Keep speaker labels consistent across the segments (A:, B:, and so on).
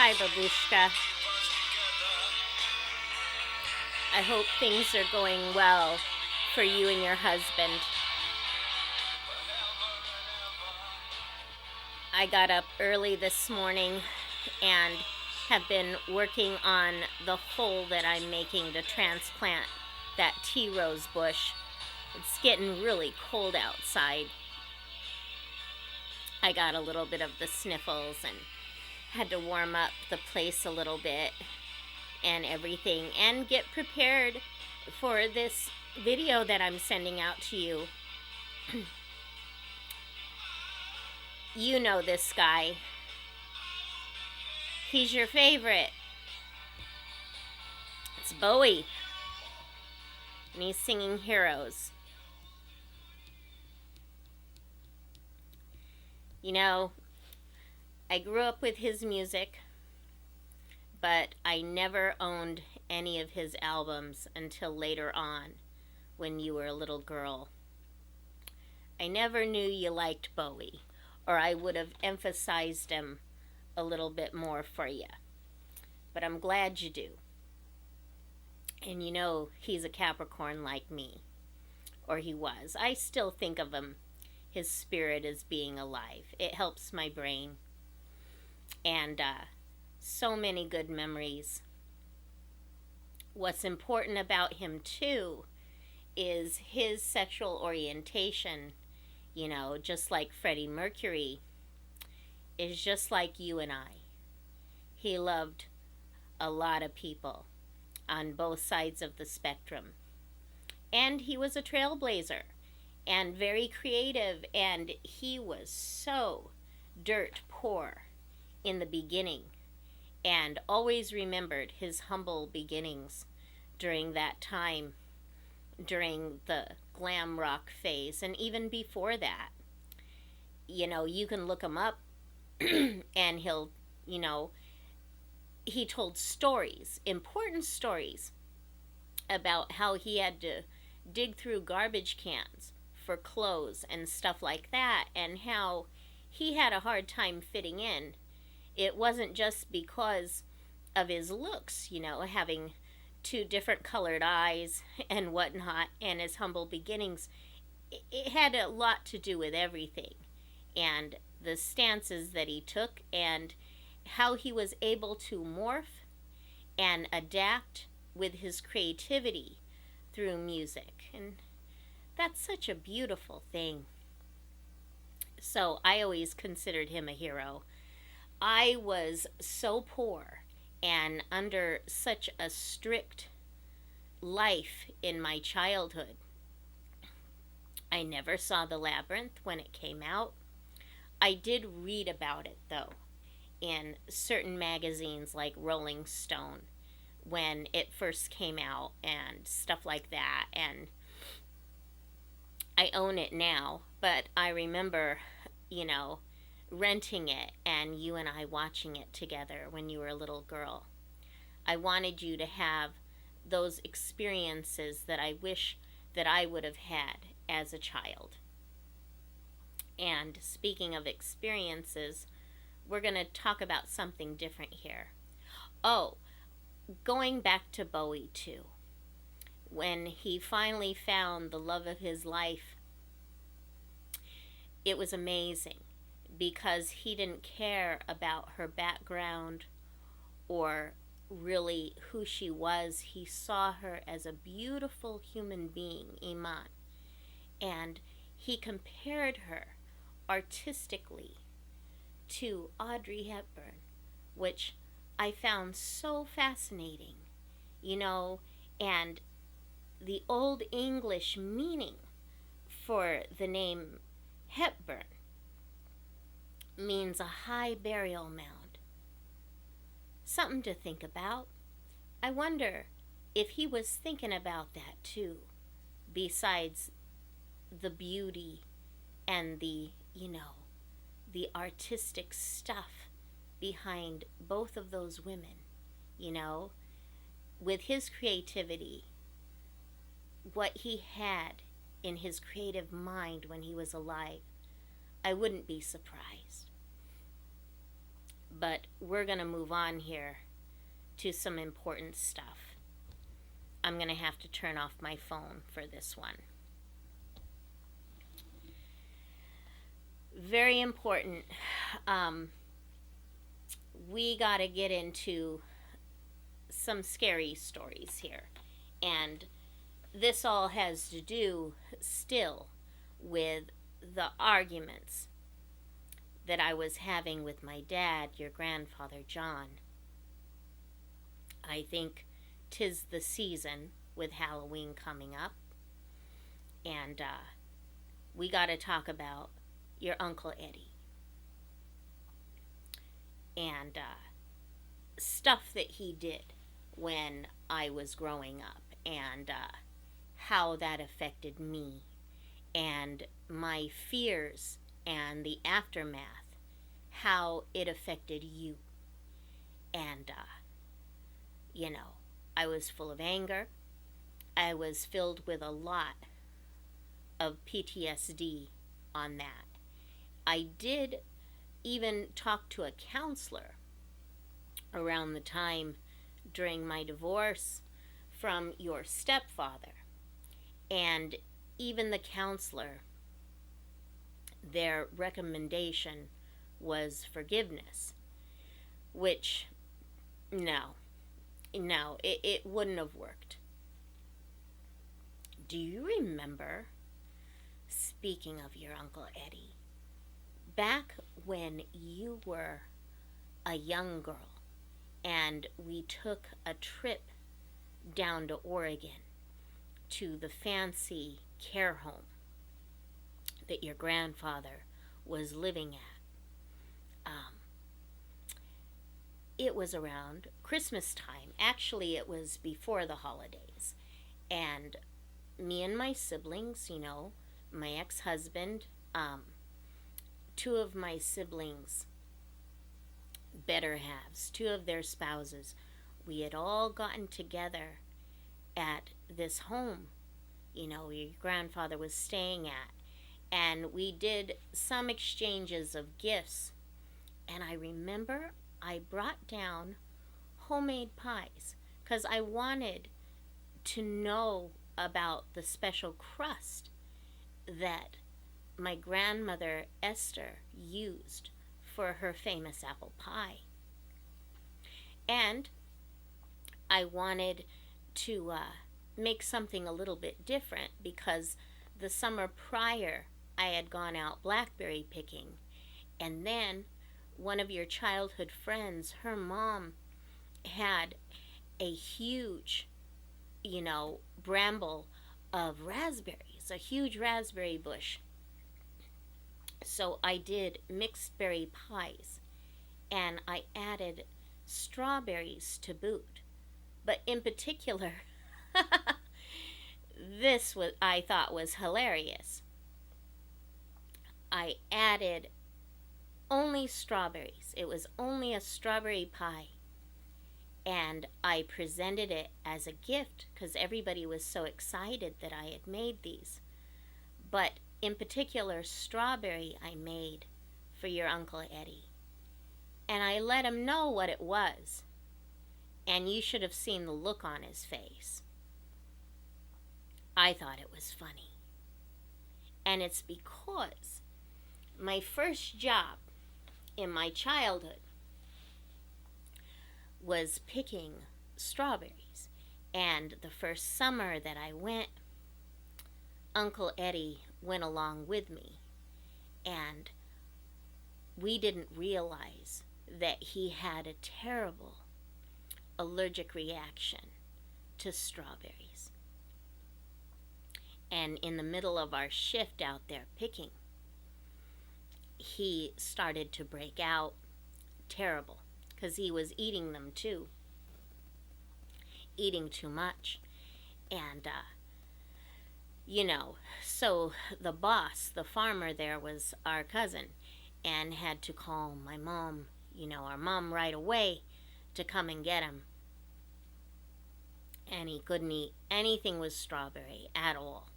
A: Hi, Babushka. I hope things are going well for you and your husband. I got up early this morning and have been working on the hole that I'm making to transplant that tea rose bush. It's getting really cold outside. I got a little bit of the sniffles and had to warm up the place a little bit and everything and get prepared for this video that I'm sending out to you. You know this guy. He's your favorite. It's Bowie. And he's singing Heroes. You know, I grew up with his music, but I never owned any of his albums until later on when you were a little girl. I never knew you liked Bowie, or I would have emphasized him a little bit more for you. But I'm glad you do. And you know he's a Capricorn like me, or he was. I still think of him, his spirit, as being alive. It helps my brain. And so many good memories. What's important about him too is his sexual orientation, you know, just like Freddie Mercury, is just like you and I. He loved a lot of people on both sides of the spectrum. And he was a trailblazer and very creative, and he was so dirt poor in the beginning and always remembered his humble beginnings during that time, during the glam rock phase, and even before that. You know, you can look him up and he'll, you know, he told stories, important stories, about how he had to dig through garbage cans for clothes and stuff like that, and how he had a hard time fitting in. It wasn't just because of his looks, you know, having two different colored eyes and whatnot, and his humble beginnings. It had a lot to do with everything, and the stances that he took, and how he was able to morph and adapt with his creativity through music. And that's such a beautiful thing. So I always considered him a hero. I was so poor and under such a strict life in my childhood. I never saw The Labyrinth when it came out. I did read about it, though, in certain magazines like Rolling Stone when it first came out and stuff like that. And I own it now, but I remember, you know, renting it and you and I watching it together when you were a little girl. I wanted you to have those experiences that I wish that I would have had as a child. And speaking of experiences, we're going to talk about something different here. Oh, going back to Bowie too. When he finally found the love of his life, it was amazing because he didn't care about her background or really who she was. He saw her as a beautiful human being, Iman, and he compared her artistically to Audrey Hepburn, which I found so fascinating, you know, and the Old English meaning for the name Hepburn means a high burial mound. Something to think about. I wonder if he was thinking about that too, besides the beauty and the, you know, the artistic stuff behind both of those women, you know, with his creativity, what he had in his creative mind when he was alive. I wouldn't be surprised. But we're going to move on here to some important stuff. I'm going to have to turn off my phone for this one. Very important. We got to get into some scary stories here. And this all has to do still with the arguments that I was having with my dad, your grandfather John. I think 'tis the season with Halloween coming up. And we got to talk about your Uncle Eddy. And stuff that he did when I was growing up. And how that affected me. And my fears and the aftermath. How it affected you. And, you know, I was full of anger. I was filled with a lot of PTSD on that. I did even talk to a counselor around the time during my divorce from your stepfather. And even the counselor, their recommendation was forgiveness, which, no, it wouldn't have worked. Do you remember, speaking of your Uncle Eddy, back when you were a young girl and we took a trip down to Oregon to the fancy care home that your grandfather was living at? It was around Christmas time. Actually, it was before the holidays. And me and my siblings, you know, my ex-husband, two of my siblings' better halves, two of their spouses, we had all gotten together at this home, you know, your grandfather was staying at. And we did some exchanges of gifts. And I remember I brought down homemade pies because I wanted to know about the special crust that my grandmother Esther used for her famous apple pie. And I wanted to make something a little bit different because the summer prior I had gone out blackberry picking, and then one of your childhood friends, her mom had a huge, you know, bramble of raspberries, a huge raspberry bush. So I did mixed berry pies, and I added strawberries to boot. But in particular, this was, I thought, was hilarious. I added only strawberries. It was only a strawberry pie. And I presented it as a gift because everybody was so excited that I had made these. But in particular, strawberry I made for your Uncle Eddy. And I let him know what it was. And you should have seen the look on his face. I thought it was funny. And it's because my first job in my childhood was picking strawberries. And the first summer that I went, Uncle Eddy went along with me. And we didn't realize that he had a terrible allergic reaction to strawberries. And in the middle of our shift out there picking, he started to break out terrible because he was eating them too, eating too much. And you know, so the boss, the farmer there, was our cousin and had to call my mom, you know, our mom, right away to come and get him. And he couldn't eat anything with strawberry at all.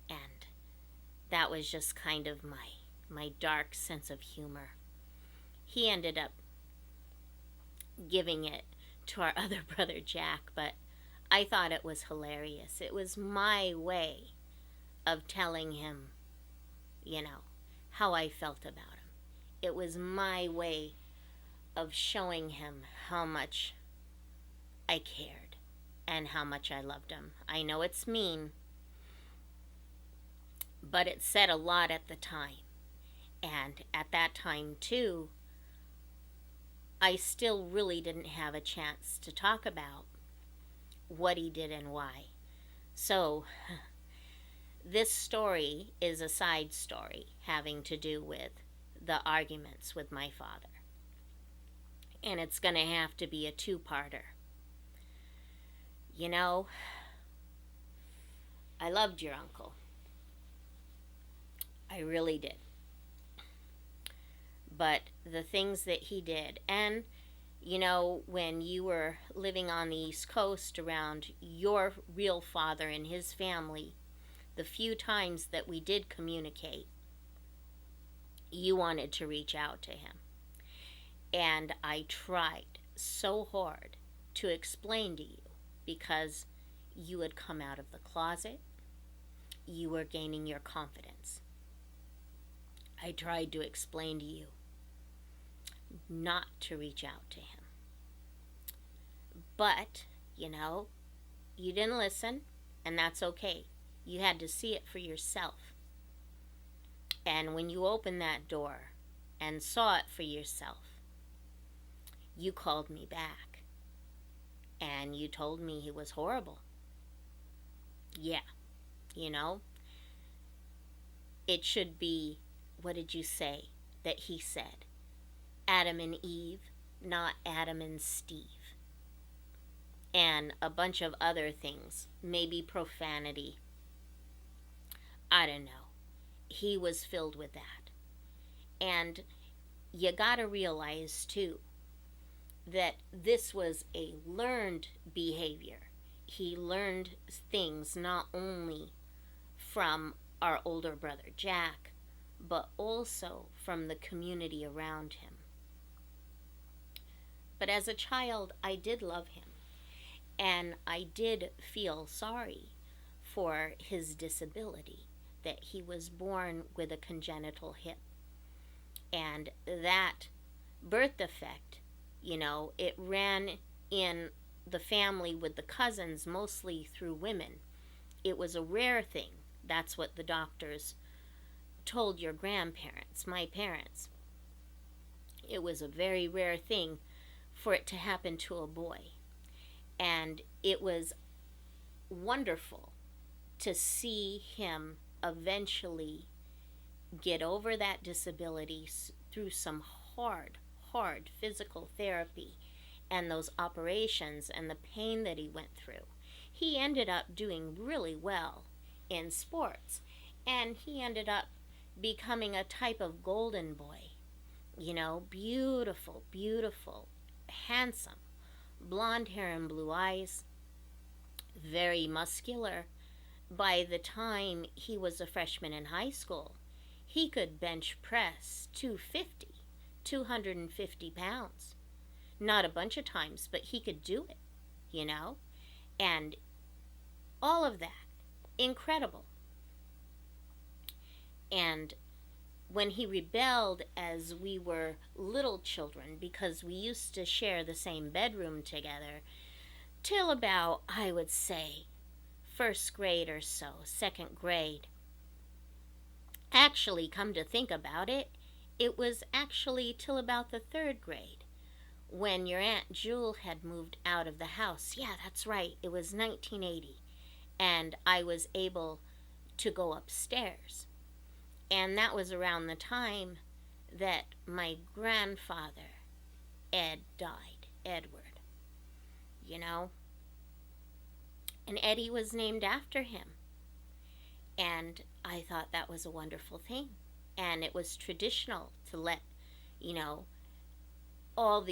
A: And that was just kind of my dark sense of humor. He ended up giving it to our other brother Jack, but I thought it was hilarious. It was my way of telling him, you know, how I felt about him. It was my way of showing him how much I cared and how much I loved him. I know it's mean, but it said a lot at the time. And at that time, too, I still really didn't have a chance to talk about what he did and why. So, this story is a side story having to do with the arguments with my father. And it's going to have to be a two-parter. You know, I loved your uncle. I really did. But the things that he did, and you know, when you were living on the East Coast around your real father and his family, the few times that we did communicate, you wanted to reach out to him. And I tried so hard to explain to you, because you had come out of the closet, you were gaining your confidence. I tried to explain to you not to reach out to him. But, you know, you didn't listen, and that's okay. You had to see it for yourself. And when you opened that door and saw it for yourself, you called me back. And you told me he was horrible. Yeah, you know, it should be, what did you say that he said? Adam and Eve, not Adam and Steve. And a bunch of other things, maybe profanity. I don't know. He was filled with that. And you gotta realize, too, that this was a learned behavior. He learned things not only from our older brother Jack, but also from the community around him. But as a child, I did love him, and I did feel sorry for his disability, that he was born with a congenital hip. And that birth defect, you know, it ran in the family with the cousins, mostly through women. It was a rare thing. That's what the doctors told your grandparents, my parents. It was a very rare thing for it to happen to a boy. And it was wonderful to see him eventually get over that disability through some hard physical therapy and those operations and the pain that he went through. He ended up doing really well in sports, and he ended up becoming a type of golden boy. You know, beautiful, handsome, blonde hair and blue eyes, very muscular. By the time he was a freshman in high school, he could bench press 250 pounds. Not a bunch of times, but he could do it, you know? And all of that, incredible. And when he rebelled as we were little children, because we used to share the same bedroom together, till about, I would say, first grade or so, second grade. Actually, come to think about it, it was actually till about the third grade, when your Aunt Jewel had moved out of the house. Yeah, that's right, it was 1980, and I was able to go upstairs. And that was around the time that my grandfather, Ed, died, Edward, you know? And Eddy was named after him. And I thought that was a wonderful thing. And it was traditional to let, you know, all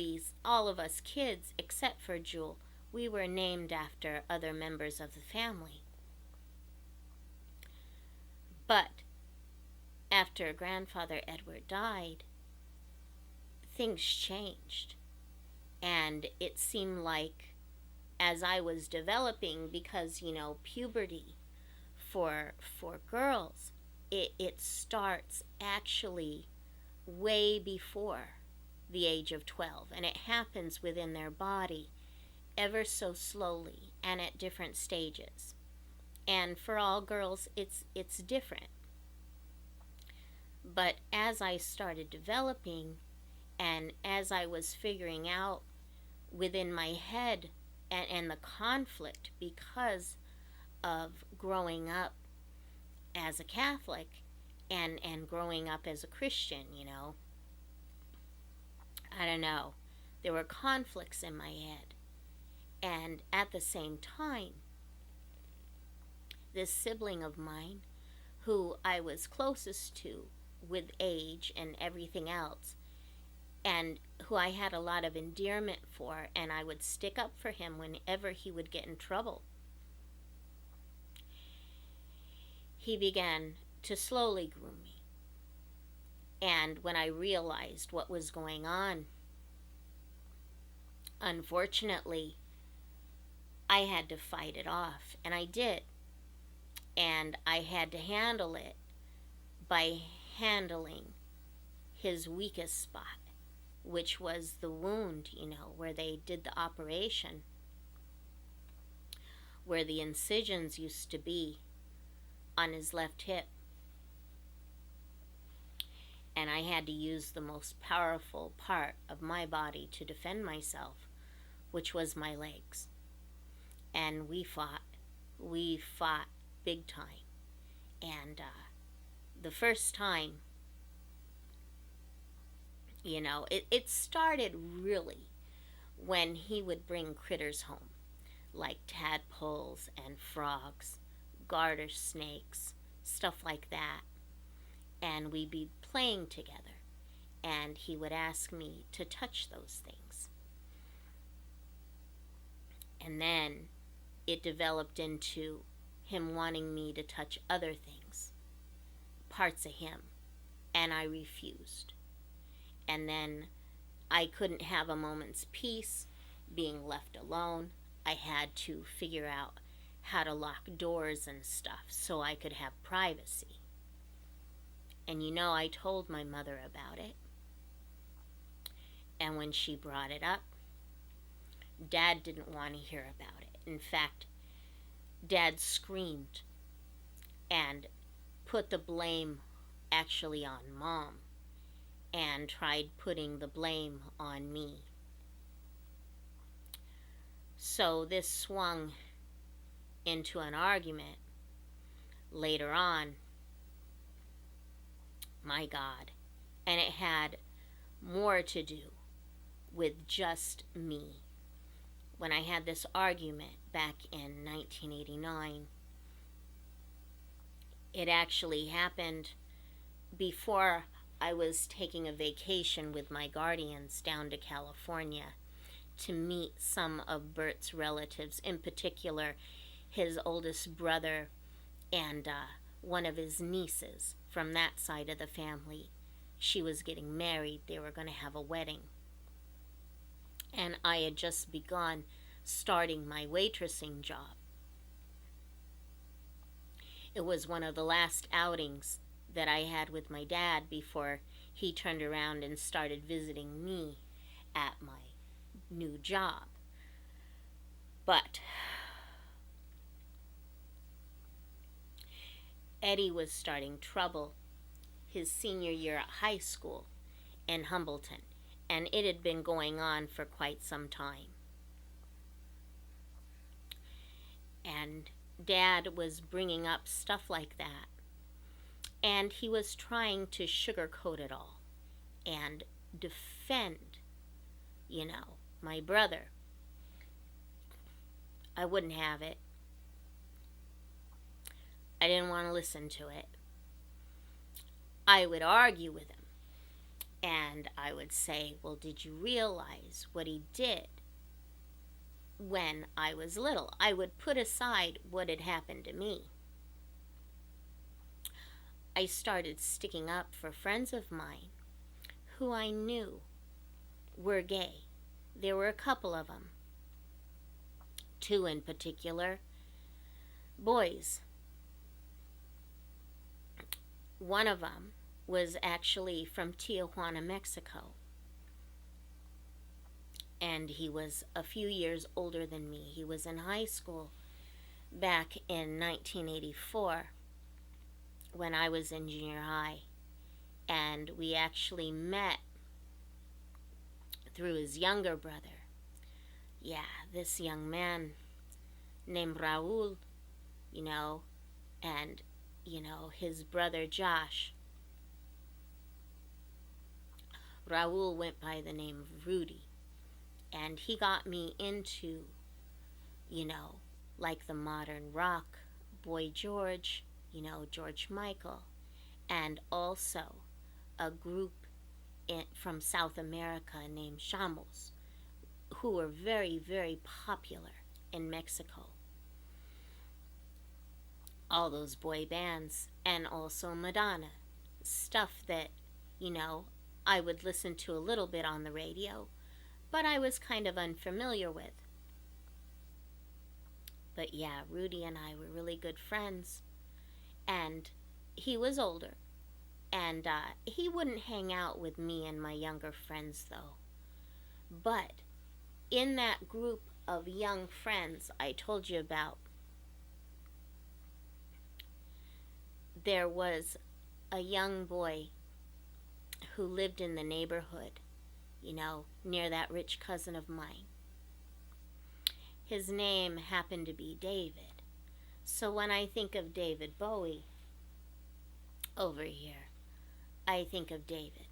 A: of us kids, except for Jewel, we were named after other members of the family. But after grandfather Edward died, things changed. And it seemed like as I was developing, because, puberty for girls, it starts actually way before the age of 12, and it happens within their body ever so slowly and at different stages. And for all girls, it's different. But as I started developing, and as I was figuring out within my head, and the conflict because of growing up as a Catholic, and growing up as a Christian, I don't know. There were conflicts in my head. And at the same time, this sibling of mine, who I was closest to with age and everything else, and who I had a lot of endearment for, and I would stick up for him whenever he would get in trouble, he began to slowly groom me. And when I realized what was going on, unfortunately, I had to fight it off, and I did. And I had to handle it by handling his weakest spot, which was the wound, where they did the operation, where the incisions used to be on his left hip. And I had to use the most powerful part of my body to defend myself, which was my legs. And we fought big time. And the first time, it started really when he would bring critters home, like tadpoles and frogs, garter snakes, stuff like that. And we'd be playing together, and he would ask me to touch those things. And then it developed into him wanting me to touch other things, parts of him, and I refused. And then I couldn't have a moment's peace being left alone. I had to figure out how to lock doors and stuff so I could have privacy. And I told my mother about it. And when she brought it up, Dad didn't want to hear about it. In fact, Dad screamed and put the blame actually on Mom, and tried putting the blame on me. So this swung into an argument later on. My God. And it had more to do with just me. When I had this argument back in 1989, it actually happened before I was taking a vacation with my guardians down to California to meet some of Bert's relatives, in particular his oldest brother and one of his nieces from that side of the family. She was getting married. They were going to have a wedding. And I had just begun starting my waitressing job. It was one of the last outings that I had with my dad before he turned around and started visiting me at my new job. But Eddy was starting trouble his senior year at high school in Humbleton, and it had been going on for quite some time. And Dad was bringing up stuff like that, and he was trying to sugarcoat it all and defend, my brother. I wouldn't have it. I didn't want to listen to it. I would argue with him, and I would say, well, did you realize what he did when I was little? I would put aside what had happened to me. I started sticking up for friends of mine who I knew were gay, There were a couple of them, two in particular, boys. One of them was actually from Tijuana, Mexico, and he was a few years older than me. He was in high school back in 1984 when I was in junior high, and we actually met through his younger brother. Yeah, this young man named Raul, and, his brother Josh. Raul went by the name of Rudy, and he got me into, like the modern rock, Boy George, George Michael, and also a group from South America named Shamos, who were very, very popular in Mexico. All those boy bands, and also Madonna, stuff that, I would listen to a little bit on the radio, but I was kind of unfamiliar with. But yeah, Rudy and I were really good friends, and he was older, and he wouldn't hang out with me and my younger friends though. But in that group of young friends I told you about, there was a young boy who lived in the neighborhood, near that rich cousin of mine. His name happened to be David. So when I think of David Bowie over here, I think of David.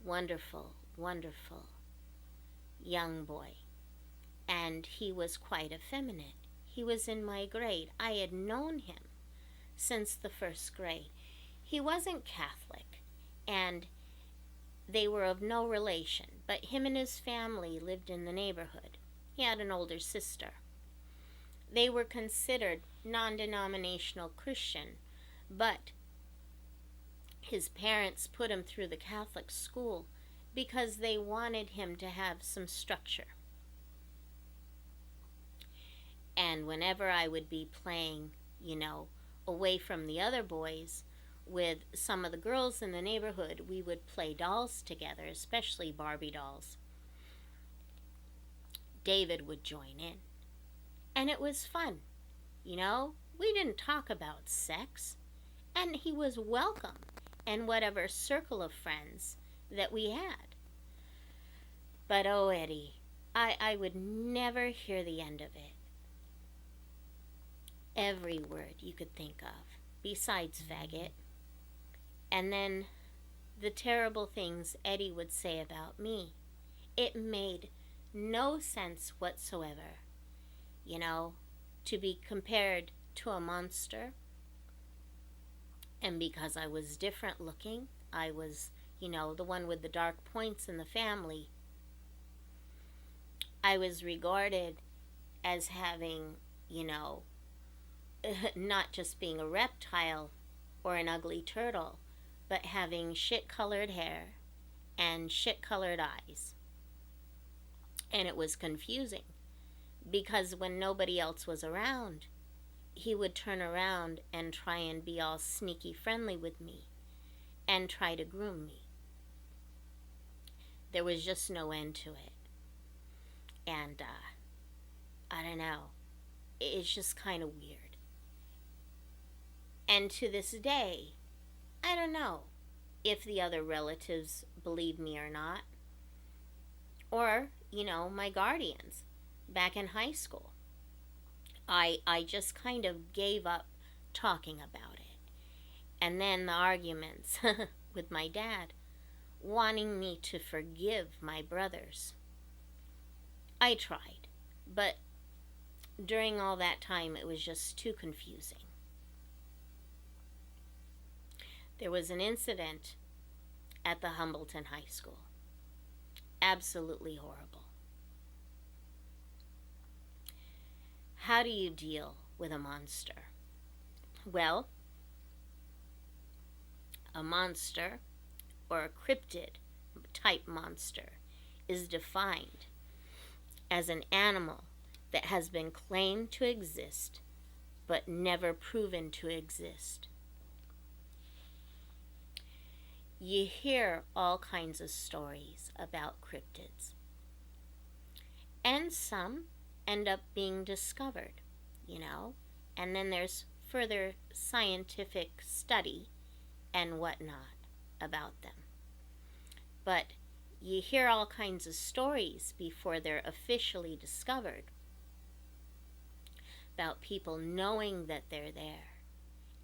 A: Wonderful, wonderful young boy. And he was quite effeminate. He was in my grade. I had known him since the first grade. He wasn't Catholic, and they were of no relation, but him and his family lived in the neighborhood. He had an older sister. They were considered non-denominational Christian, but his parents put him through the Catholic school because they wanted him to have some structure. And whenever I would be playing, away from the other boys with some of the girls in the neighborhood, we would play dolls together, especially Barbie dolls. David would join in. And it was fun. We didn't talk about sex. And he was welcome in whatever circle of friends that we had. But oh, Eddy, I would never hear the end of it. Every word you could think of, besides faggot. And then the terrible things Eddy would say about me. It made no sense whatsoever, to be compared to a monster. And because I was different looking, I was, the one with the dark points in the family, I was regarded as having, not just being a reptile or an ugly turtle, but having shit-colored hair and shit-colored eyes. And it was confusing, because when nobody else was around, he would turn around and try and be all sneaky friendly with me and try to groom me. There was just no end to it. And, I don't know, it's just kind of weird. And to this day, I don't know if the other relatives believe me or not. Or, my guardians back in high school. I just kind of gave up talking about it. And then the arguments with my dad, wanting me to forgive my brothers. I tried, but during all that time it was just too confusing. There was an incident at the Humbleton High School. Absolutely horrible. How do you deal with a monster? Well, a monster, or a cryptid, type monster is defined as an animal that has been claimed to exist but never proven to exist. You hear all kinds of stories about cryptids, and some end up being discovered, and then there's further scientific study and whatnot about them. But you hear all kinds of stories before they're officially discovered about people knowing that they're there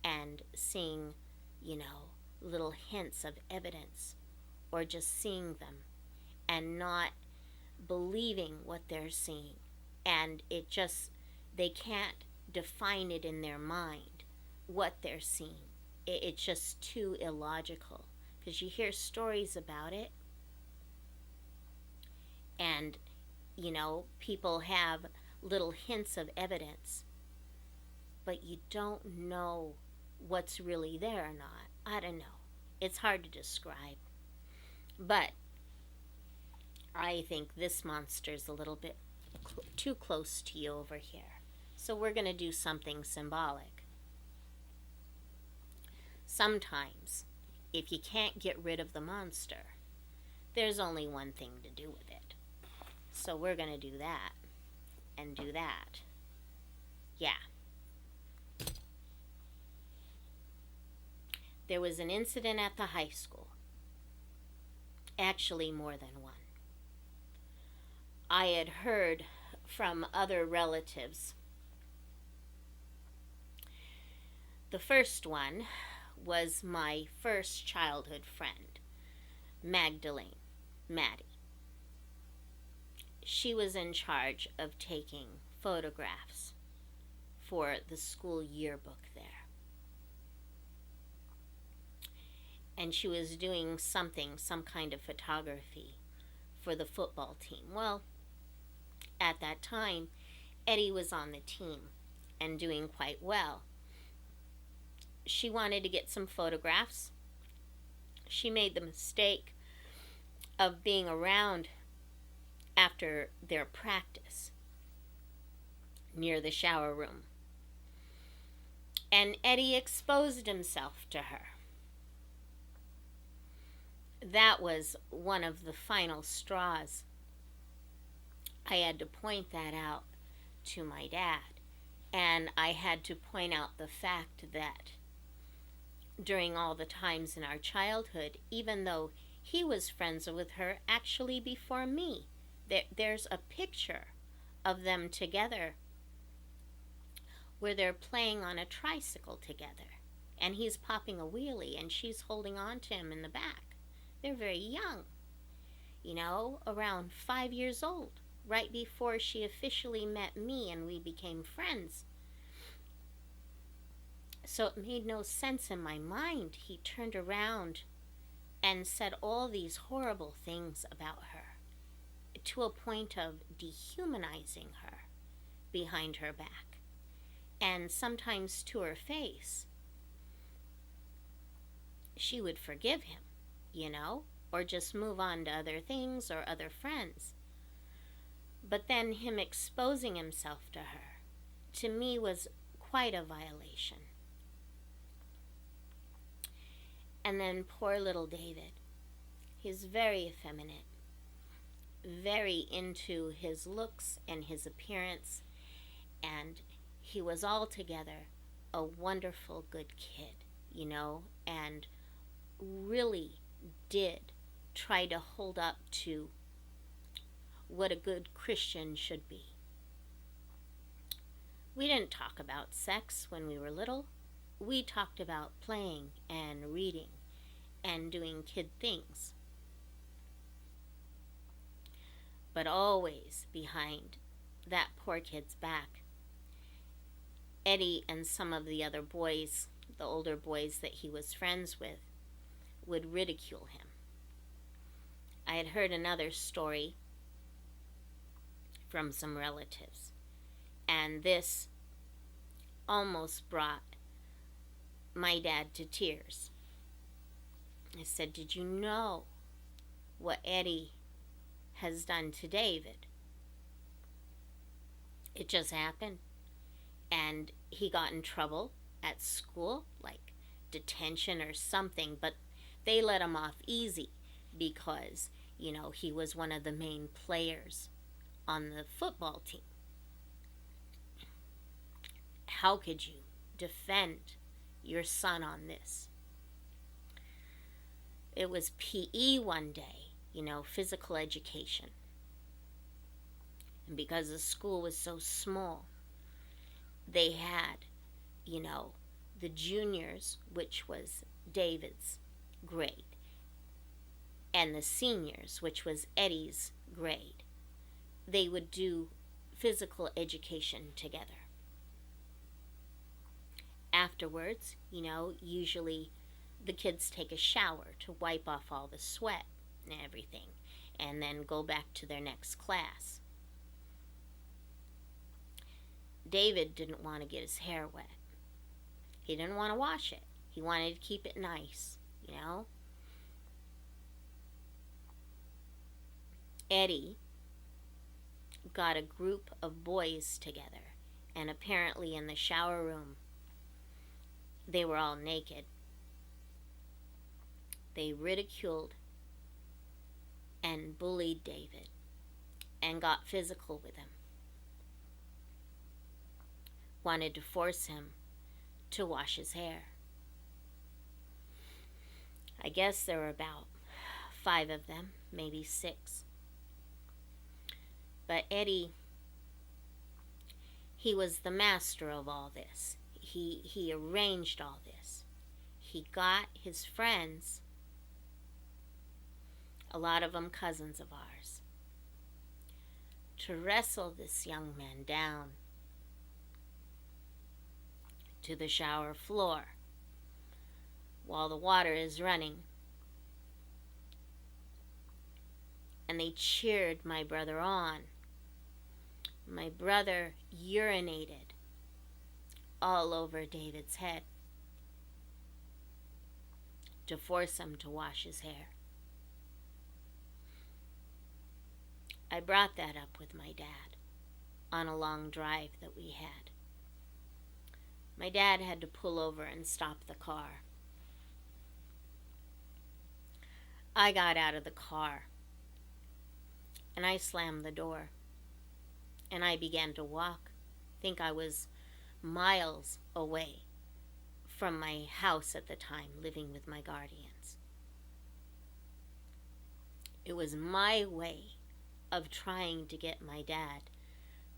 A: and seeing, little hints of evidence, or just seeing them and not believing what they're seeing. And they can't define it in their mind what they're seeing. It's just too illogical, because you hear stories about it, and people have little hints of evidence, but you don't know what's really there or not. I don't know. It's hard to describe. But I think this monster's a little bit too close to you over here. So we're going to do something symbolic. Sometimes, if you can't get rid of the monster, there's only one thing to do with it. So we're going to do that and do that. Yeah. There was an incident at the high school. Actually, more than one. I had heard from other relatives. The first one was my first childhood friend, Maddie. She was in charge of taking photographs for the school yearbook there. And she was doing some kind of photography for the football team. Well, at that time, Eddy was on the team and doing quite well. She wanted to get some photographs. She made the mistake of being around after their practice near the shower room. And Eddy exposed himself to her. That was one of the final straws. I had to point that out to my dad. And I had to point out the fact that during all the times in our childhood, even though he was friends with her actually before me, there's a picture of them together where they're playing on a tricycle together. And he's popping a wheelie and she's holding on to him in the back. They're very young, around 5 years old, right before she officially met me and we became friends. So it made no sense in my mind. He turned around and said all these horrible things about her, to a point of dehumanizing her behind her back, and sometimes to her face. She would forgive him, or just move on to other things or other friends. But then him exposing himself to her, to me, was quite a violation. And then poor little David. He's very effeminate, very into his looks and his appearance, and he was altogether a wonderful, good kid, and really did try to hold up to what a good Christian should be. We didn't talk about sex when we were little. We talked about playing and reading and doing kid things. But always behind that poor kid's back, Eddy and some of the other boys, the older boys that he was friends with, would ridicule him. I had heard another story from some relatives, and this almost brought my dad to tears. I said, "Did you know what Eddy has done to David. It just happened. And he got in trouble at school, like detention or something, but they let him off easy because, he was one of the main players on the football team. How could you defend your son on this? It was PE one day, physical education. And because the school was so small, they had, the juniors, which was David's grade, and the seniors, which was Eddy's grade. They would do physical education together. Afterwards, usually the kids take a shower to wipe off all the sweat and everything, and then go back to their next class. David didn't want to get his hair wet. He didn't want to wash it. He wanted to keep it nice, Eddy got a group of boys together, and apparently in the shower room, they were all naked. They ridiculed and bullied David and got physical with him. Wanted to force him to wash his hair. I guess there were about 5 of them, maybe 6. But Eddy, he was the master of all this. He arranged all this. He got his friends, a lot of them cousins of ours, to wrestle this young man down to the shower floor while the water is running. And they cheered my brother on. My brother urinated all over David's head to force him to wash his hair. I brought that up with my dad on a long drive that we had. My dad had to pull over and stop the car. I got out of the car and I slammed the door and I began to walk. I think I was miles away from my house at the time, living with my guardians. It was my way of trying to get my dad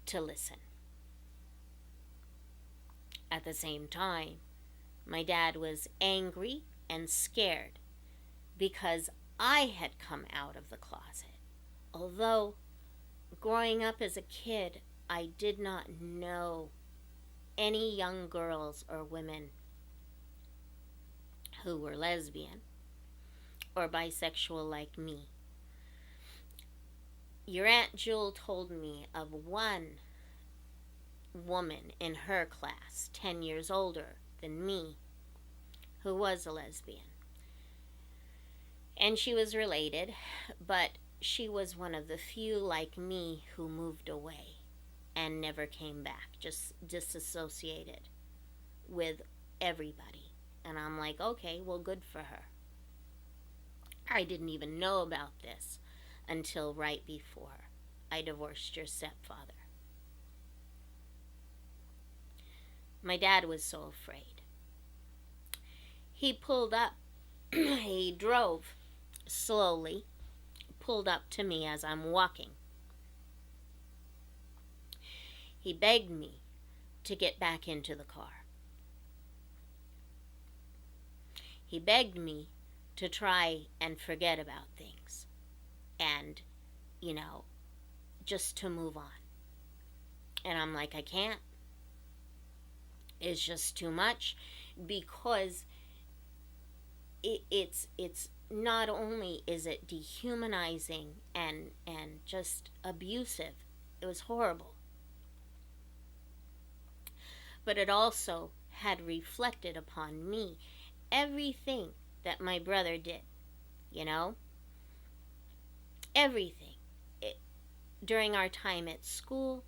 A: to listen. At the same time, my dad was angry and scared because I had come out of the closet. Although growing up as a kid, I did not know any young girls or women who were lesbian or bisexual like me. Your Aunt Jewel told me of one woman in her class, 10 years older than me, who was a lesbian. And she was related, but she was one of the few like me who moved away and never came back, just disassociated with everybody. And I'm like, okay, well, good for her. I didn't even know about this until right before I divorced your stepfather. My dad was so afraid. He pulled up. He drove slowly, pulled up to me as I'm walking. He begged me to get back into the car. He begged me to try and forget about things and, just to move on. And I'm like, I can't. It's just too much, because it's not only is it dehumanizing and just abusive, it was horrible, but it also had reflected upon me everything that my brother did, everything. It, during our time at school,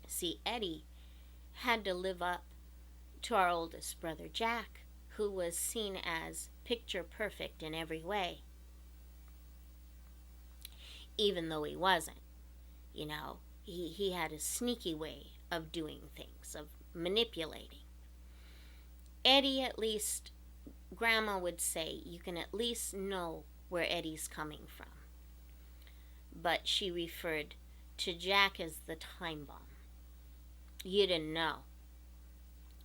A: see, Eddy had to live up to our oldest brother Jack, who was seen as picture perfect in every way, even though he wasn't. You know, he had a sneaky way of doing things, of manipulating. Eddy, at least, Grandma would say, you can at least know where Eddy's coming from. But she referred to Jack as the time bomb. You didn't know.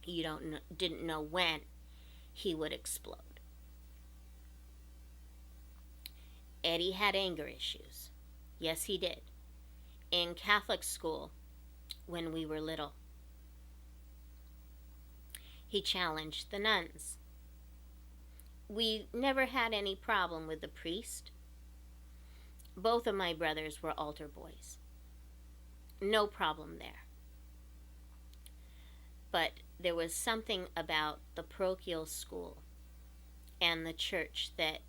A: Didn't know when he would explode. Eddy had anger issues. Yes, he did. In Catholic school, when we were little, he challenged the nuns. We never had any problem with the priest. Both of my brothers were altar boys. No problem there. But there was something about the parochial school and the church that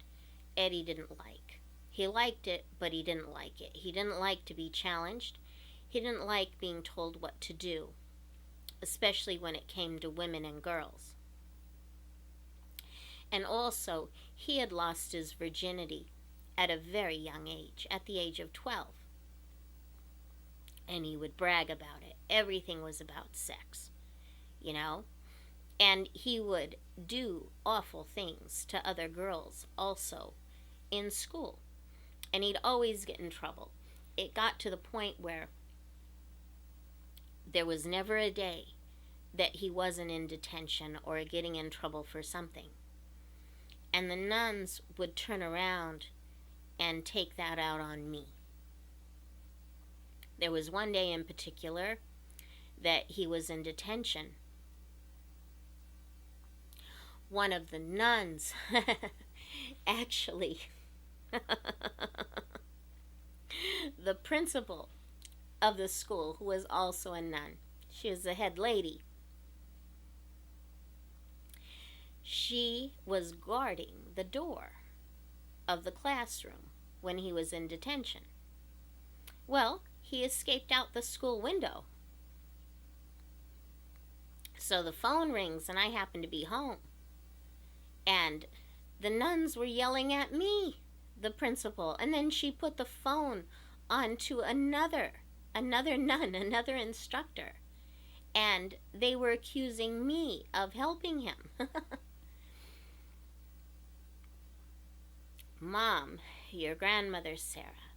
A: Eddy didn't like. He liked it, but he didn't like it. He didn't like to be challenged. He didn't like being told what to do, especially when it came to women and girls. And also, he had lost his virginity at a very young age, at the age of 12. And he would brag about it. Everything was about sex, you know? And he would do awful things to other girls also in school. And he'd always get in trouble. It got to the point where there was never a day that he wasn't in detention or getting in trouble for something. And the nuns would turn around and take that out on me. There was one day in particular that he was in detention. One of the nuns actually the principal of the school, who was also a nun, she was the head lady, she was guarding the door of the classroom when he was in detention. Well, he escaped out the school window. So the phone rings and I happen to be home. And the nuns were yelling at me, the principal, and then she put the phone on to another nun, another instructor, and they were accusing me of helping him. Mom, your grandmother Sarah,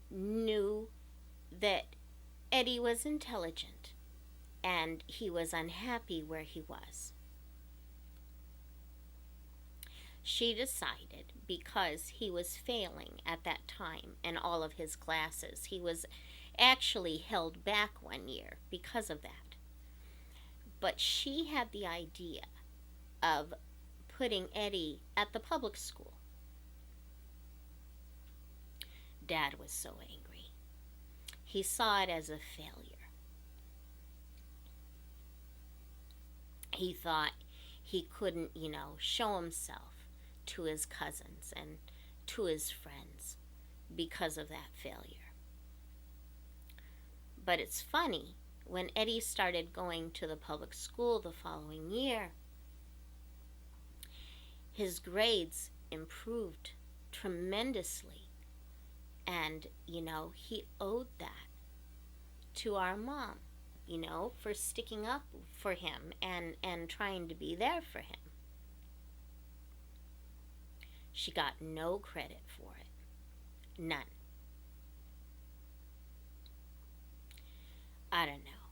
A: knew that Eddy was intelligent and he was unhappy where he was. She decided, because he was failing at that time in all of his classes, he was actually held back one year because of that. But she had the idea of putting Eddy at the public school. Dad was so angry. He saw it as a failure. He thought he couldn't, show himself to his cousins and to his friends because of that failure. But it's funny, when Eddy started going to the public school the following year, his grades improved tremendously. And, he owed that to our mom, for sticking up for him and trying to be there for him. She got no credit for it. None. I don't know.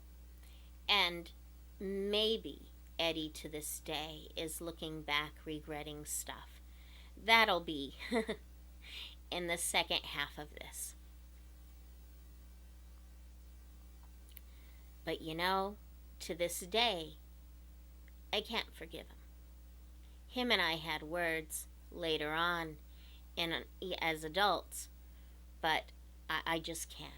A: And maybe Eddy to this day is looking back, regretting stuff. That'll be in the second half of this. But to this day, I can't forgive him. Him and I had words later on as adults, but I just can't.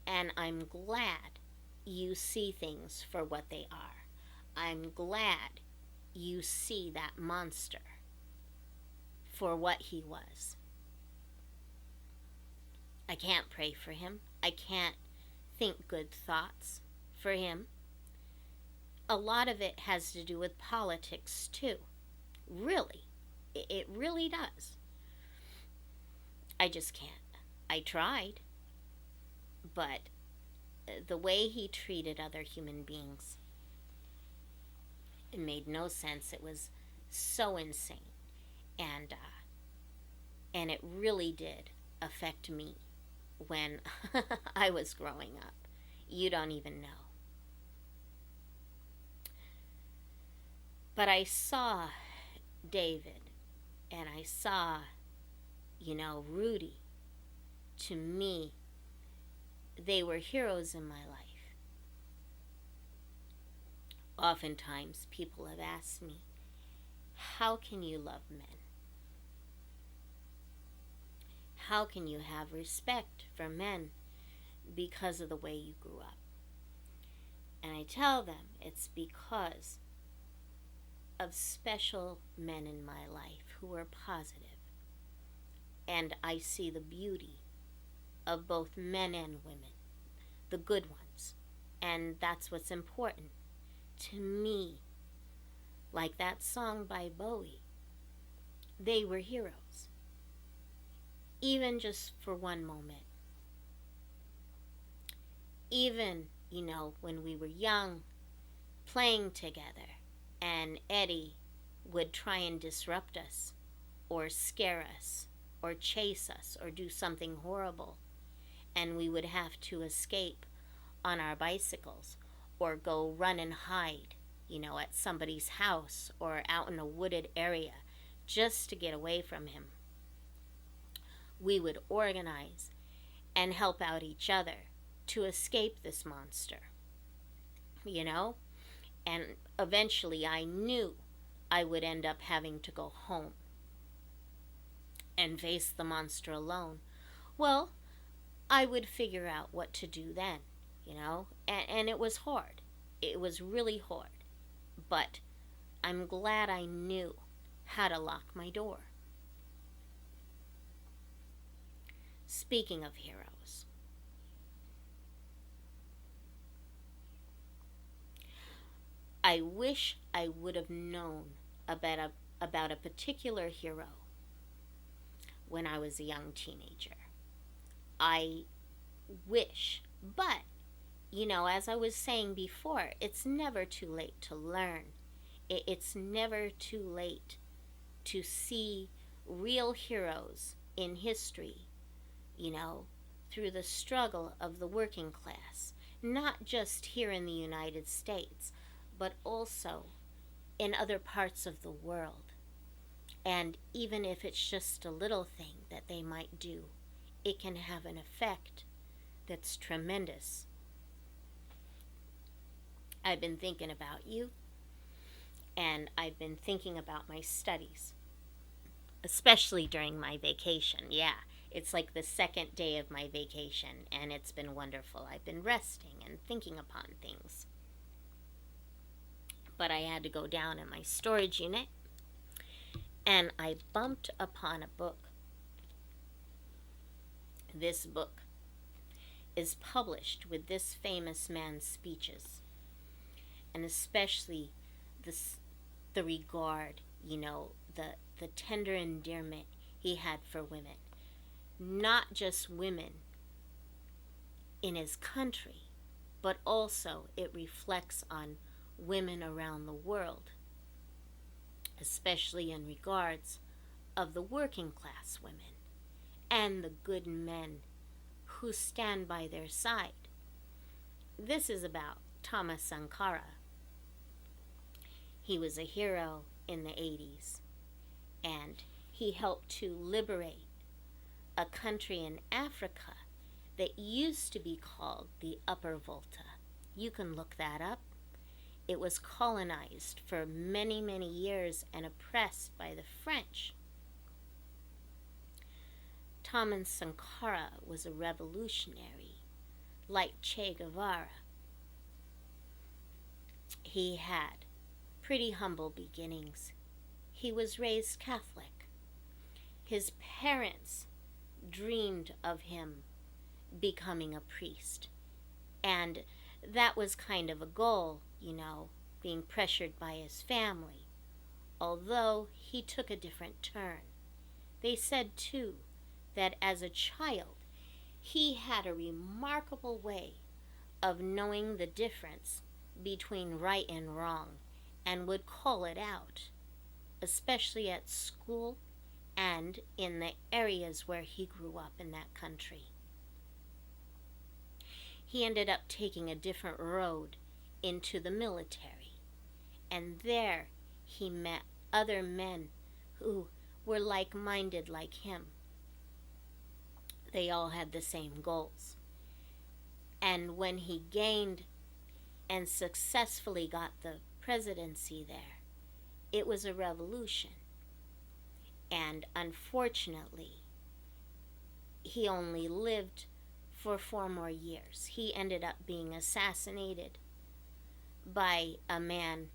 A: And I'm glad you see things for what they are. I'm glad you see that monster for what he was. I can't pray for him. I can't think good thoughts for him. A lot of it has to do with politics, too. Really. It really does. I just can't. I tried. But the way he treated other human beings, it made no sense. It was so insane. And it really did affect me when I was growing up. You don't even know. But I saw David, and I saw, Rudy. To me, they were heroes in my life. Oftentimes, people have asked me, how can you love men? How can you have respect for men because of the way you grew up? And I tell them it's because of special men in my life who are positive. And I see the beauty of both men and women, the good ones. And that's what's important to me. Like that song by Bowie, they were heroes. Even just for one moment. Even, when we were young, playing together, and Eddy would try and disrupt us, or scare us, or chase us, or do something horrible, and we would have to escape on our bicycles, or go run and hide, at somebody's house, or out in a wooded area, just to get away from him. We would organize and help out each other to escape this monster, and eventually I knew I would end up having to go home and face the monster alone. Well, I would figure out what to do then, and it was hard. It was really hard, but I'm glad I knew how to lock my door. Speaking of heroes, I wish I would have known about a particular hero when I was a young teenager. I wish, but, as I was saying before, it's never too late to learn. It's never too late to see real heroes in history, through the struggle of the working class, not just here in the United States, but also in other parts of the world. And even if it's just a little thing that they might do, it can have an effect that's tremendous. I've been thinking about you, and I've been thinking about my studies, especially during my vacation. Yeah, it's like the second day of my vacation, and it's been wonderful. I've been resting and thinking upon things. But I had to go down in my storage unit, and I bumped upon a book. This book is published with this famous man's speeches, and especially the regard, the tender endearment he had for women. Not just women in his country, but also it reflects on women around the world, especially in regards of the working class women and the good men who stand by their side. This is about Thomas Sankara. He was a hero in the 80s, and he helped to liberate a country in Africa that used to be called the Upper Volta. You can look that up. It was colonized for many, many years and oppressed by the French. Thomas Sankara was a revolutionary, like Che Guevara. He had pretty humble beginnings. He was raised Catholic, His parents dreamed of him becoming a priest. And that was kind of a goal, being pressured by his family. Although he took a different turn. They said, too, that as a child, he had a remarkable way of knowing the difference between right and wrong and would call it out, especially at school and in the areas where he grew up in that country. He ended up taking a different road into the military, and there he met other men who were like-minded like him. They all had the same goals. And when he gained and successfully got the presidency there, it was a revolution. And unfortunately, he only lived for 4 more years. He ended up being assassinated by a man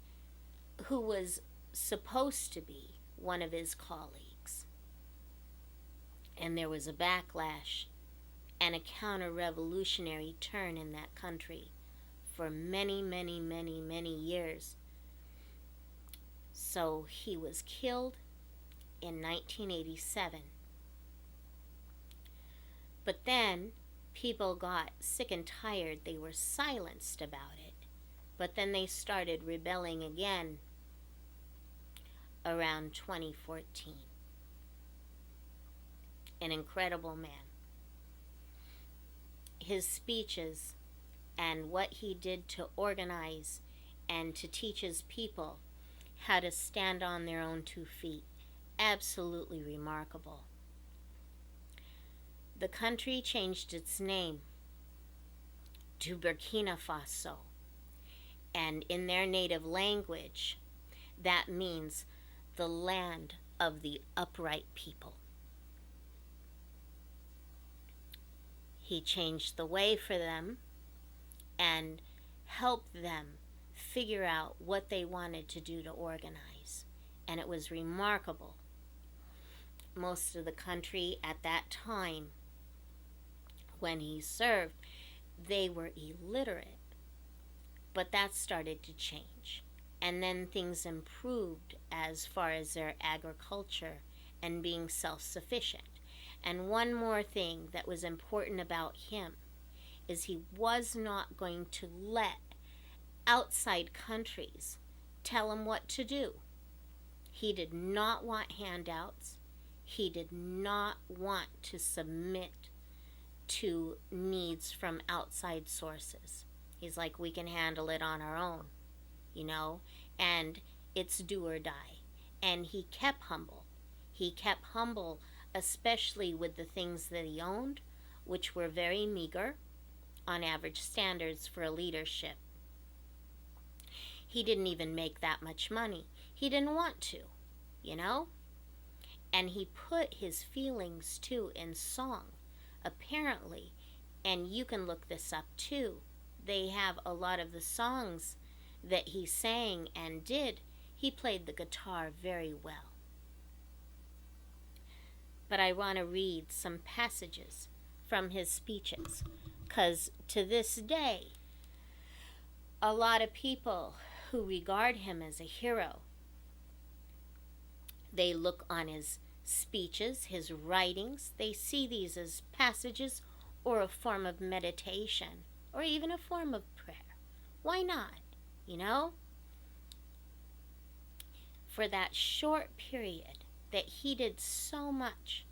A: who was supposed to be one of his colleagues. And there was a backlash and a counter-revolutionary turn in that country for many, many, many, many years. So he was killed in 1987. But then people got sick and tired. They were silenced about it. But then they started rebelling again around 2014. An incredible man. His speeches and what he did to organize and to teach his people how to stand on their own 2 feet, absolutely remarkable. The country changed its name to Burkina Faso, and in their native language, that means the land of the upright people. He changed the way for them and helped them figure out what they wanted to do to organize. And it was remarkable. Most of the country at that time, when he served, they were illiterate. But that started to change. And then things improved as far as their agriculture and being self-sufficient. And one more thing that was important about him is he was not going to let outside countries tell him what to do. He did not want handouts. He did not want to submit to needs from outside sources. He's like, we can handle it on our own, and it's do or die. And he kept humble. He kept humble, especially with the things that he owned, which were very meager on average standards for a leadership. He didn't even make that much money. He didn't want to, And he put his feelings, too, in song, apparently. And you can look this up, too. They have a lot of the songs that he sang and did. He played the guitar very well. But I want to read some passages from his speeches, because to this day, a lot of people who regard him as a hero, they look on his speeches, his writings, they see these as passages or a form of meditation or even a form of prayer. Why not? For that short period that he did so much,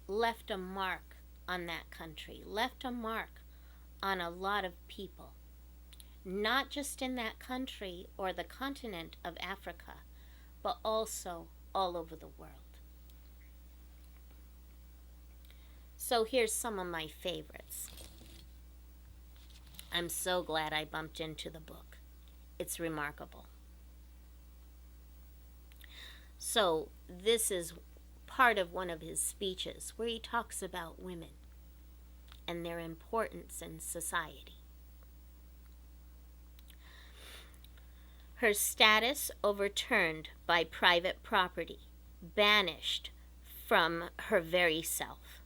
A: left a mark on that country, left a mark on a lot of people, not just in that country or the continent of Africa, but also all over the world. So here's some of my favorites. I'm so glad I bumped into the book. It's remarkable. So this is part of one of his speeches where he talks about women and their importance in society. Her status overturned by private property, banished from her very self.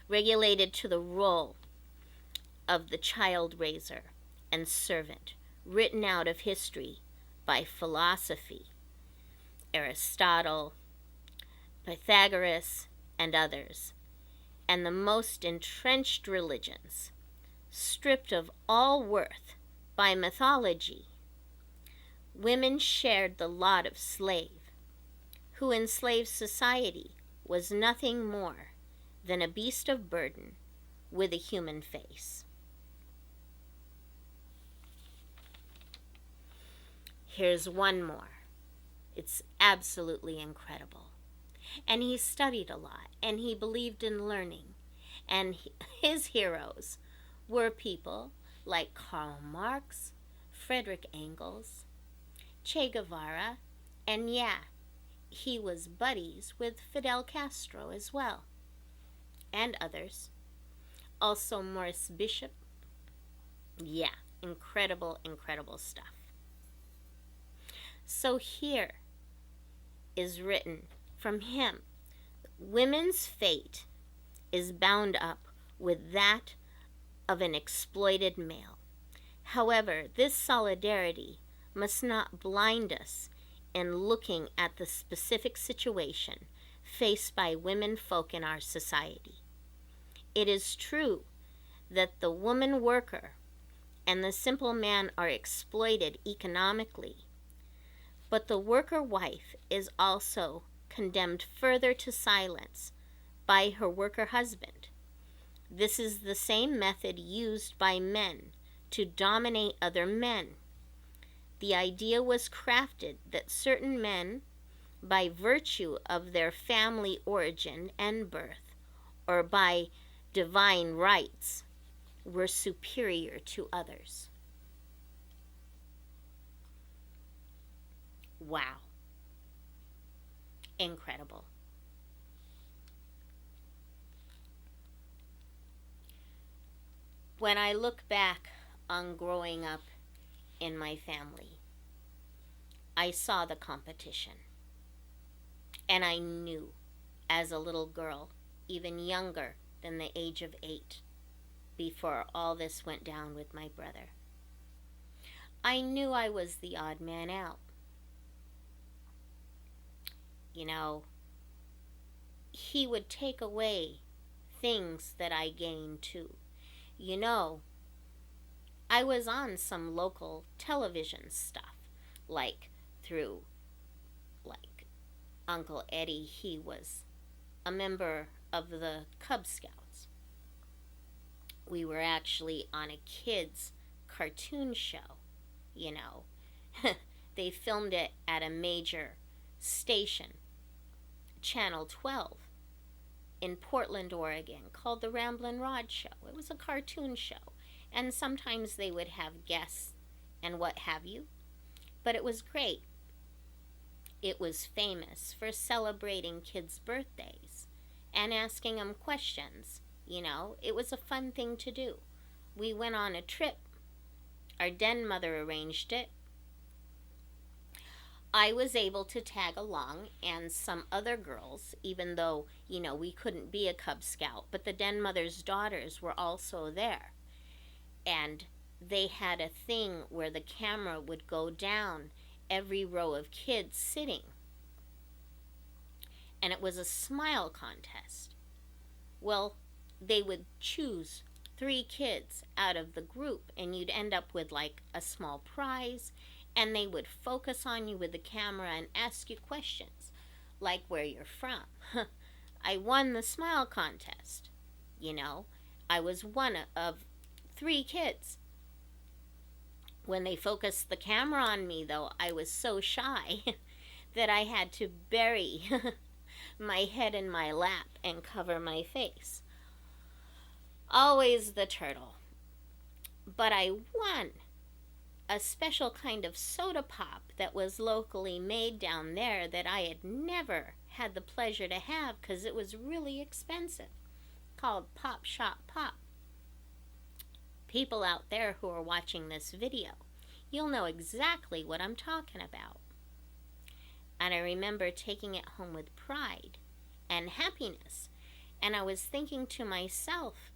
A: Regulated to the role of the child raiser and servant, written out of history by philosophy, Aristotle, Pythagoras, and others, and the most entrenched religions, stripped of all worth by mythology. Women shared the lot of slave, who in slave society was nothing more than a beast of burden with a human face. Here's one more. It's absolutely incredible. And he studied a lot, and he believed in learning. And his heroes were people like Karl Marx, Frederick Engels, Che Guevara, and yeah, he was buddies with Fidel Castro as well, and others. Also Morris Bishop. Yeah, incredible, incredible stuff. So here is written from him. Women's fate is bound up with that of an exploited male. However, this solidarity must not blind us in looking at the specific situation faced by women folk in our society. It is true that the woman worker and the simple man are exploited economically, but the worker wife is also condemned further to silence by her worker husband. This is the same method used by men to dominate other men. The idea was crafted that certain men, by virtue of their family origin and birth, or by divine rights, were superior to others. Wow. Incredible. When I look back on growing up in my family, I saw the competition. And I knew, as a little girl, even younger than the age of 8, before all this went down with my brother, I knew I was the odd man out. You know, he would take away things that I gained too. You know, I was on some local television stuff, like through, like, Uncle Eddy. He was a member of the Cub Scouts. We were actually on a kids' cartoon show, you know. They filmed it at a major station, Channel 12, in Portland, Oregon, called the Ramblin' Rod Show. It was a cartoon show, and sometimes they would have guests and what have you, but it was great. It was famous for celebrating kids' birthdays and asking them questions. You know, it was a fun thing to do. We went on a trip. Our den mother arranged it. I was able to tag along, and some other girls, even though, you know, we couldn't be a Cub Scout, but the den mother's daughters were also there. And they had a thing where the camera would go down every row of kids sitting. And it was a smile contest. Well, they would choose 3 kids out of the group, and you'd end up with like a small prize, and they would focus on you with the camera and ask you questions, like where you're from. I won the smile contest. You know, I was one of 3 kids. When they focused the camera on me, though, I was so shy that I had to bury my head in my lap and cover my face. Always the turtle. But I won a special kind of soda pop that was locally made down there that I had never had the pleasure to have because it was really expensive, called Pop Shop Pop. People out there who are watching this video, you'll know exactly what I'm talking about. And I remember taking it home with pride and happiness. And I was thinking to myself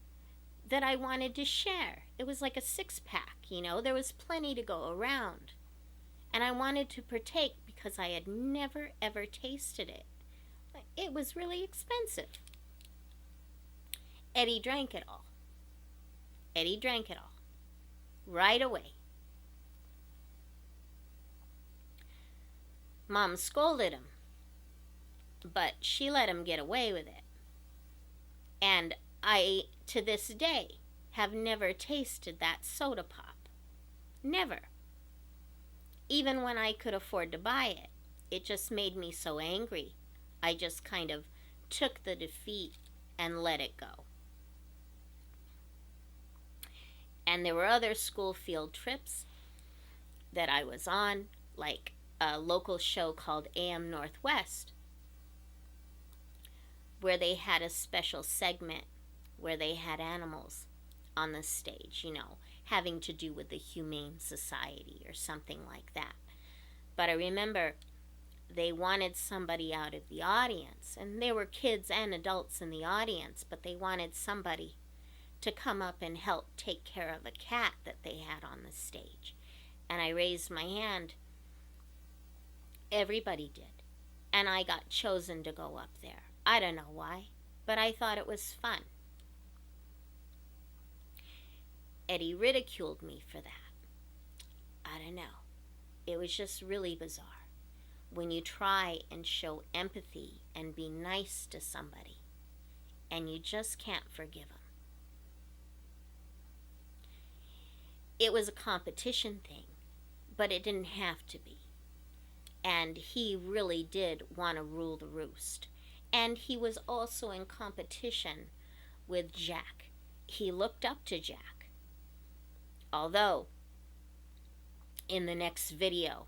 A: that I wanted to share. It was like a 6-pack, there was plenty to go around. And I wanted to partake because I had never ever tasted it. It was really expensive. Eddy drank it all. Eddy drank it all. Right away. Mom scolded him, but she let him get away with it. And I, to this day, have never tasted that soda pop. Never. Even when I could afford to buy it, it just made me so angry. I just kind of took the defeat and let it go. And there were other school field trips that I was on, like a local show called AM Northwest, where they had a special segment where they had animals on the stage, having to do with the Humane Society or something like that. But I remember they wanted somebody out of the audience, and there were kids and adults in the audience, but they wanted somebody to come up and help take care of a cat that they had on the stage. And I raised my hand. Everybody did. And I got chosen to go up there. I don't know why, but I thought it was fun. Eddy ridiculed me for that. I don't know. It was just really bizarre. When you try and show empathy and be nice to somebody, and you just can't forgive them. It was a competition thing, but it didn't have to be. And he really did want to rule the roost. And he was also in competition with Jack. He looked up to Jack. Although, in the next video,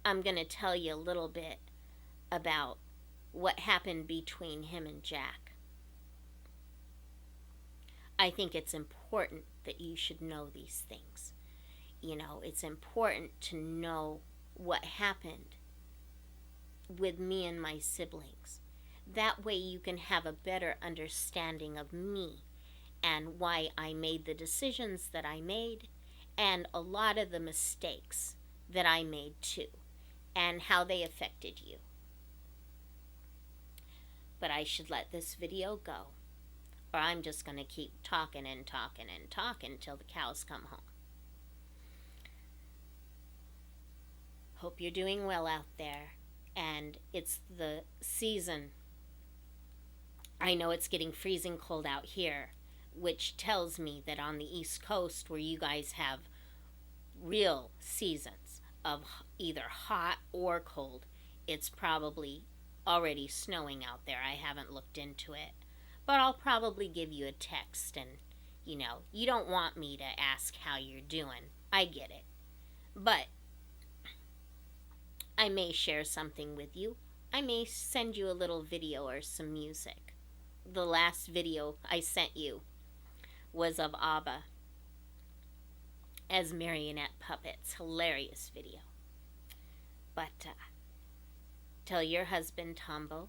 A: I'm going to tell you a little bit about what happened between him and Jack. I think it's important that you should know these things. It's important to know what happened with me and my siblings. That way you can have a better understanding of me and why I made the decisions that I made, and a lot of the mistakes that I made too, and how they affected you. But I should let this video go, or I'm just going to keep talking and talking and talking till the cows come home. Hope you're doing well out there, and it's the season. I know it's getting freezing cold out here, which tells me that on the East Coast, where you guys have real seasons of either hot or cold, it's probably already snowing out there. I haven't looked into it, but I'll probably give you a text, and you don't want me to ask how you're doing. I get it. But I may share something with you. I may send you a little video or some music. The last video I sent you was of Abba as marionette puppets. Hilarious video. But tell your husband, Tombo,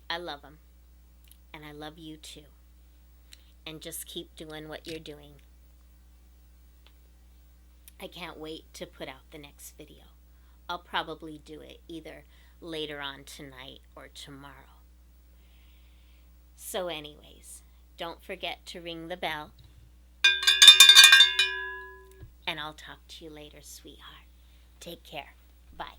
A: I love him. And I love you too. And just keep doing what you're doing. I can't wait to put out the next video. I'll probably do it either later on tonight or tomorrow. So anyways, don't forget to ring the bell. And I'll talk to you later, sweetheart. Take care. Bye.